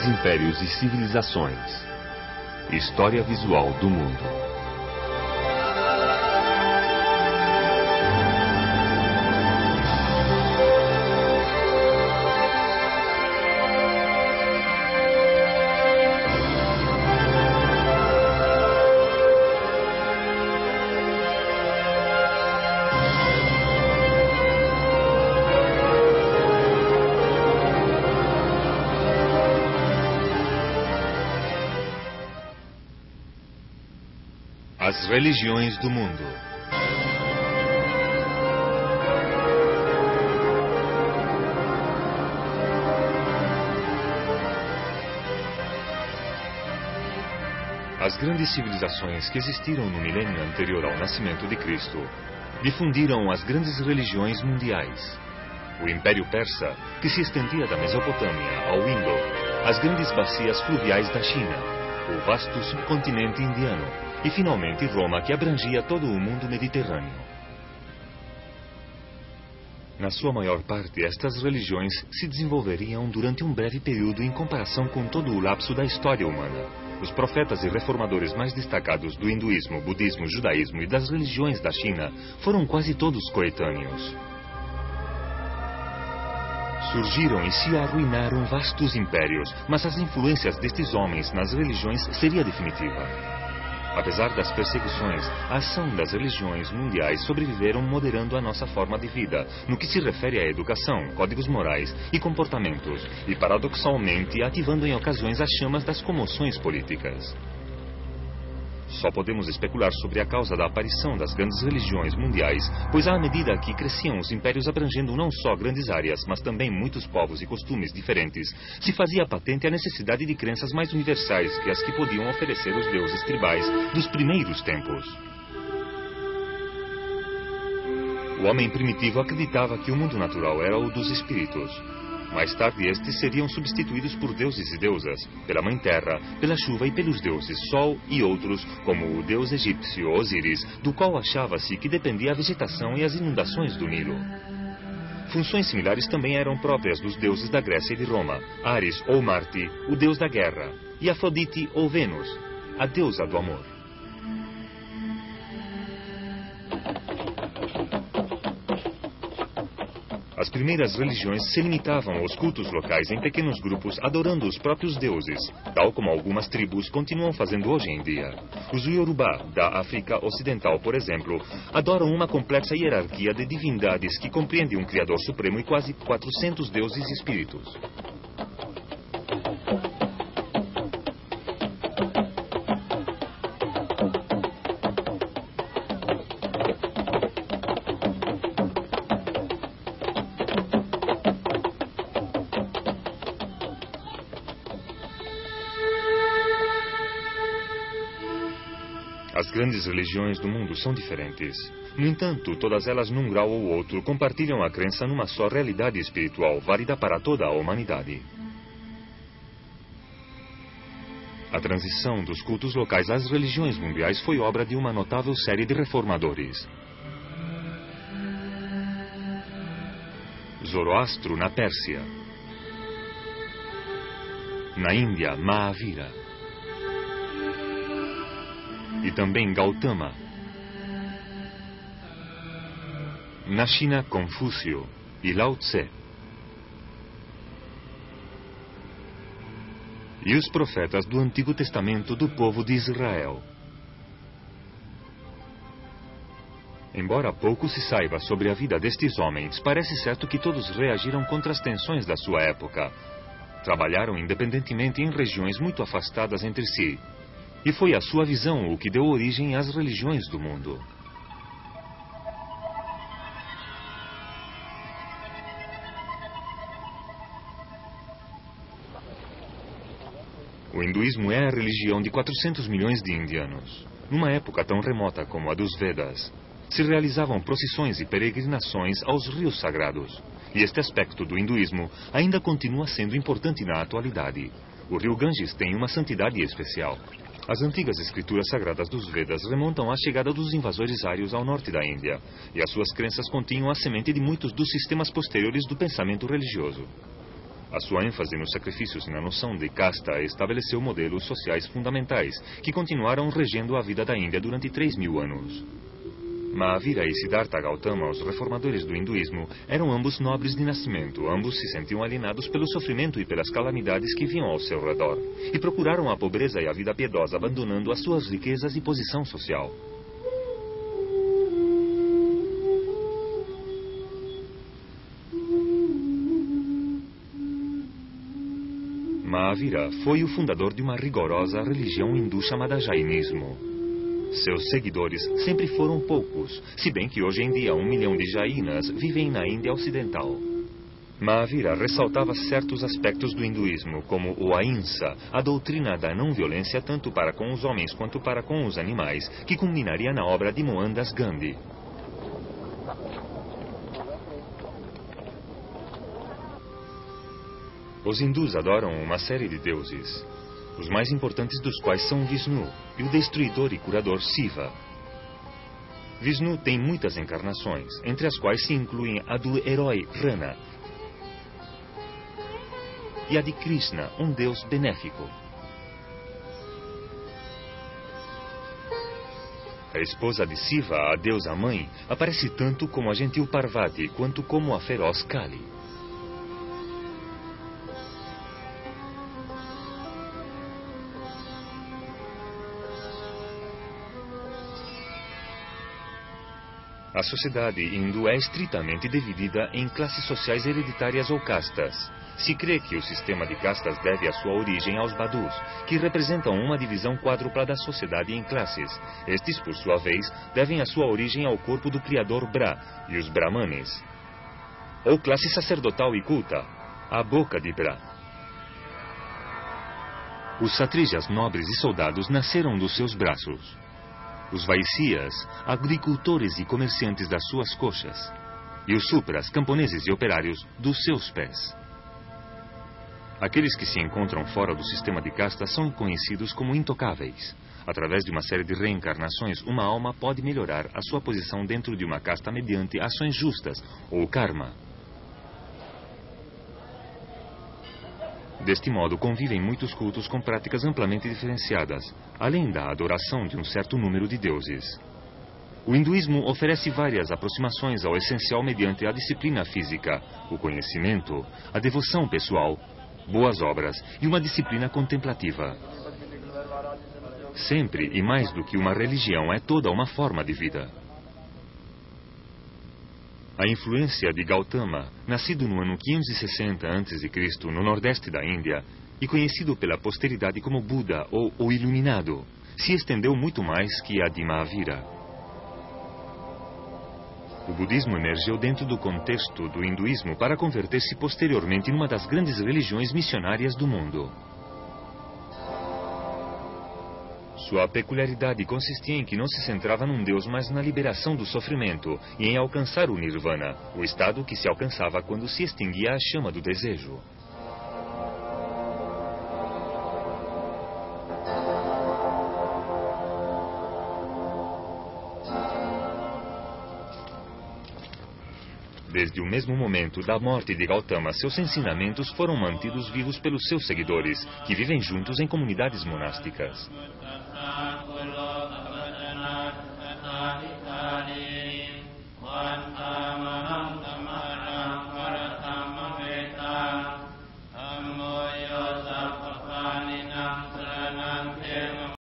grandes impérios e civilizações. História visual do mundo. As religiões do mundo. As grandes civilizações que existiram no milênio anterior ao nascimento de Cristo difundiram as grandes religiões mundiais. O Império Persa, que se estendia da Mesopotâmia ao Indo, as grandes bacias fluviais da China, o vasto subcontinente indiano e, finalmente, Roma, que abrangia todo o mundo mediterrâneo. Na sua maior parte, estas religiões se desenvolveriam durante um breve período em comparação com todo o lapso da história humana. Os profetas e reformadores mais destacados do hinduísmo, budismo, judaísmo e das religiões da China foram quase todos coetâneos. Surgiram e se arruinaram vastos impérios, mas as influências destes homens nas religiões seria definitiva. Apesar das perseguições, a ação das religiões mundiais sobreviveram moderando a nossa forma de vida, no que se refere à educação, códigos morais e comportamentos, e paradoxalmente ativando em ocasiões as chamas das comoções políticas. Só podemos especular sobre a causa da aparição das grandes religiões mundiais, pois à medida que cresciam os impérios abrangendo não só grandes áreas, mas também muitos povos e costumes diferentes, se fazia patente a necessidade de crenças mais universais que as que podiam oferecer os deuses tribais dos primeiros tempos. O homem primitivo acreditava que o mundo natural era o dos espíritos. Mais tarde, estes seriam substituídos por deuses e deusas, pela Mãe Terra, pela chuva e pelos deuses Sol e outros, como o deus egípcio Osíris, do qual achava-se que dependia a vegetação e as inundações do Nilo. Funções similares também eram próprias dos deuses da Grécia e de Roma: Ares ou Marte, o deus da guerra, e Afrodite ou Vênus, a deusa do amor. As primeiras religiões se limitavam aos cultos locais em pequenos grupos, adorando os próprios deuses, tal como algumas tribos continuam fazendo hoje em dia. Os Yorubá, da África Ocidental, por exemplo, adoram uma complexa hierarquia de divindades que compreende um Criador Supremo e quase 400 deuses e espíritos. As grandes religiões do mundo são diferentes. No entanto, todas elas, num grau ou outro, compartilham a crença numa só realidade espiritual, válida para toda a humanidade. A transição dos cultos locais às religiões mundiais foi obra de uma notável série de reformadores. Zoroastro, na Pérsia. Na Índia, Mahavira. E também Gautama. Na China, Confúcio e Lao Tse. E os profetas do Antigo Testamento do povo de Israel. Embora pouco se saiba sobre a vida destes homens, parece certo que todos reagiram contra as tensões da sua época. Trabalharam independentemente em regiões muito afastadas entre si. E foi a sua visão o que deu origem às religiões do mundo. O hinduísmo é a religião de 400 milhões de indianos. Numa época tão remota como a dos Vedas, se realizavam procissões e peregrinações aos rios sagrados. E este aspecto do hinduísmo ainda continua sendo importante na atualidade. O rio Ganges tem uma santidade especial. As antigas escrituras sagradas dos Vedas remontam à chegada dos invasores ários ao norte da Índia, e as suas crenças continham a semente de muitos dos sistemas posteriores do pensamento religioso. A sua ênfase nos sacrifícios e na noção de casta estabeleceu modelos sociais fundamentais que continuaram regendo a vida da Índia durante 3.000 anos. Mahavira e Siddhartha Gautama, os reformadores do hinduísmo, eram ambos nobres de nascimento. Ambos se sentiam alienados pelo sofrimento e pelas calamidades que vinham ao seu redor, e procuraram a pobreza e a vida piedosa, abandonando as suas riquezas e posição social. Mahavira foi o fundador de uma rigorosa religião hindu chamada Jainismo. Seus seguidores sempre foram poucos, se bem que hoje em dia 1 milhão de Jainas vivem na Índia Ocidental. Mahavira ressaltava certos aspectos do hinduísmo, como o Ahimsa, a doutrina da não-violência tanto para com os homens quanto para com os animais, que culminaria na obra de Mohandas Gandhi. Os hindus adoram uma série de deuses, os mais importantes dos quais são Vishnu e o destruidor e curador Shiva. Vishnu tem muitas encarnações, entre as quais se incluem a do herói Rana e a de Krishna, um deus benéfico. A esposa de Shiva, a deusa mãe, aparece tanto como a gentil Parvati quanto como a feroz Kali. A sociedade hindu é estritamente dividida em classes sociais hereditárias ou castas. Se crê que o sistema de castas deve a sua origem aos Badus, que representam uma divisão quádrupla da sociedade em classes. Estes, por sua vez, devem a sua origem ao corpo do criador Bra e os Brahmanes. Ou classe sacerdotal e culta, a boca de Bra. Os satrijas, nobres e soldados nasceram dos seus braços. Os Vaisyas, agricultores e comerciantes das suas coxas. E os Supras, camponeses e operários, dos seus pés. Aqueles que se encontram fora do sistema de castas são conhecidos como intocáveis. Através de uma série de reencarnações, uma alma pode melhorar a sua posição dentro de uma casta mediante ações justas, ou karma. Deste modo, convivem muitos cultos com práticas amplamente diferenciadas, além da adoração de um certo número de deuses. O hinduísmo oferece várias aproximações ao essencial mediante a disciplina física, o conhecimento, a devoção pessoal, boas obras e uma disciplina contemplativa. Sempre e mais do que uma religião, é toda uma forma de vida. A influência de Gautama, nascido no ano 560 a.C. no nordeste da Índia, e conhecido pela posteridade como Buda ou o Iluminado, se estendeu muito mais que a de Mahavira. O budismo emergiu dentro do contexto do hinduísmo para converter-se posteriormente em uma das grandes religiões missionárias do mundo. Sua peculiaridade consistia em que não se centrava num Deus, mas na liberação do sofrimento e em alcançar o Nirvana, o estado que se alcançava quando se extinguia a chama do desejo. Desde o mesmo momento da morte de Gautama, seus ensinamentos foram mantidos vivos pelos seus seguidores, que vivem juntos em comunidades monásticas.